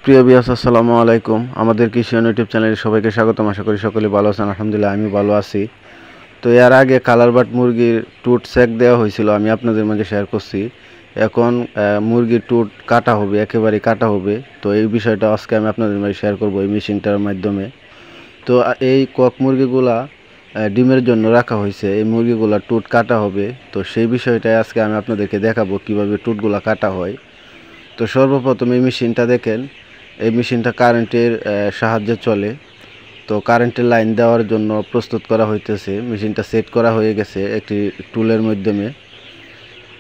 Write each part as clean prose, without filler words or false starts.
প্রিয় ভিউয়ার্স, আসসালামু আলাইকুম। আমাদের কৃষি ইউটিউব চ্যানেলে সবাইকে স্বাগতম। আশা করি সকলে ভালো আছেন। আলহামদুলিল্লাহ আমি ভালো আছি। তো এর আগে কালার বাট মুরগির টুট সেক দেওয়া হয়েছিল, আমি আপনাদের মাঝে শেয়ার করছি। এখন মুরগির টুট কাটা হবে, একেবারে কাটা হবে। তো এই বিষয়টা আজকে আমি আপনাদের মাঝে শেয়ার করব এই মেশিনটার মাধ্যমে। তো এই কক মুরগিগুলা ডিমের জন্য রাখা হয়েছে, এই মুরগিগুলা টুট কাটা হবে। তো সেই বিষয়টাই আজকে আমি আপনাদেরকে দেখাবো কিভাবে টুটগুলা কাটা হয়। তো সর্বপ্রথম এই মেশিনটা দেখেন, এই মেশিনটা কারেন্টের সাহায্যে চলে। তো কারেন্টের লাইন দেওয়ার জন্য প্রস্তুত করা হইতেছে। মেশিনটা সেট করা হয়ে গেছে একটি টুলের মাধ্যমে।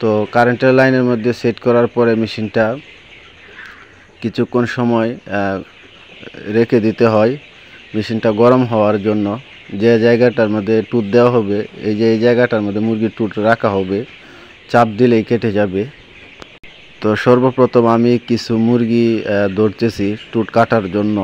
তো কারেন্টের লাইনের মধ্যে সেট করার পরে মেশিনটা কিছুক্ষণ সময় রেখে দিতে হয় মেশিনটা গরম হওয়ার জন্য। যে জায়গাটার মধ্যে টুট দেওয়া হবে, এই জায়গাটার মধ্যে মুরগির টুট রাখা হবে, চাপ দিলেই কেটে যাবে। তো সর্বপ্রথম আমি কিছু মুরগি ধরতেছি টুট কাটার জন্য।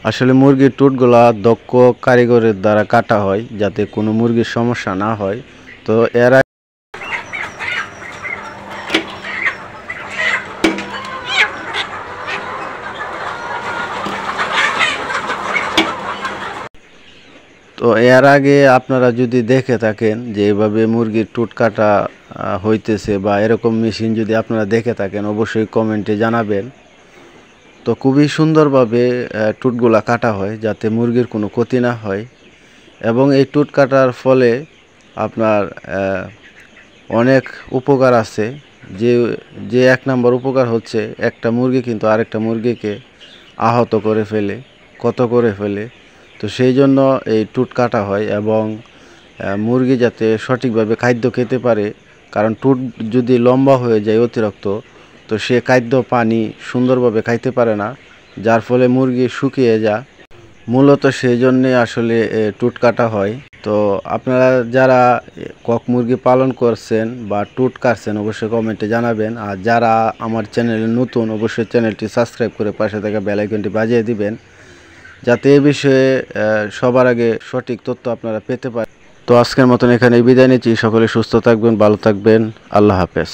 আসলে মুরগির টুটগুলা দক্ষ কারিগরের দ্বারা কাটা হয় যাতে কোনো মুরগির সমস্যা না হয়। তো এর আগে আপনারা যদি দেখে থাকেন যে এভাবে মুরগির টুট কাটা হইতেছে বা এরকম মেশিন যদি আপনারা দেখে থাকেন, অবশ্যই কমেন্টে জানাবেন। তো খুবই সুন্দরভাবে টুটগুলা কাটা হয় যাতে মুরগির কোনো ক্ষতি না হয়। এবং এই টুট কাটার ফলে আপনার অনেক উপকার আছে। যে এক নম্বর উপকার হচ্ছে, একটা মুরগি কিন্তু আরেকটা মুরগিকে আহত করে ফেলে, ক্ষত করে ফেলে। তো সেই জন্য এই টুট কাটা হয় এবং মুরগি যাতে সঠিকভাবে খাদ্য খেতে পারে। কারণ টুট যদি লম্বা হয়ে যায় অতিরিক্ত, তো সে খাদ্য পানি সুন্দরভাবে খাইতে পারে না, যার ফলে মুরগি শুকিয়ে যায়। মূলত সেই জন্যে আসলে টুট কাটা হয়। তো আপনারা যারা কক মুরগি পালন করছেন বা টুট কাটছেন, অবশ্যই কমেন্টে জানাবেন। আর যারা আমার চ্যানেলে নতুন, অবশ্যই চ্যানেলটি সাবস্ক্রাইব করে পাশে থাকা বেল আইকনটি বাজিয়ে দিবেন, যাতে এ বিষয়ে সবার আগে সঠিক তথ্য আপনারা পেতে পারেন। তো আজকের মতন এখানে বিদায় নিচ্ছি। সকলে সুস্থ থাকবেন, ভালো থাকবেন। আল্লাহ হাফেজ।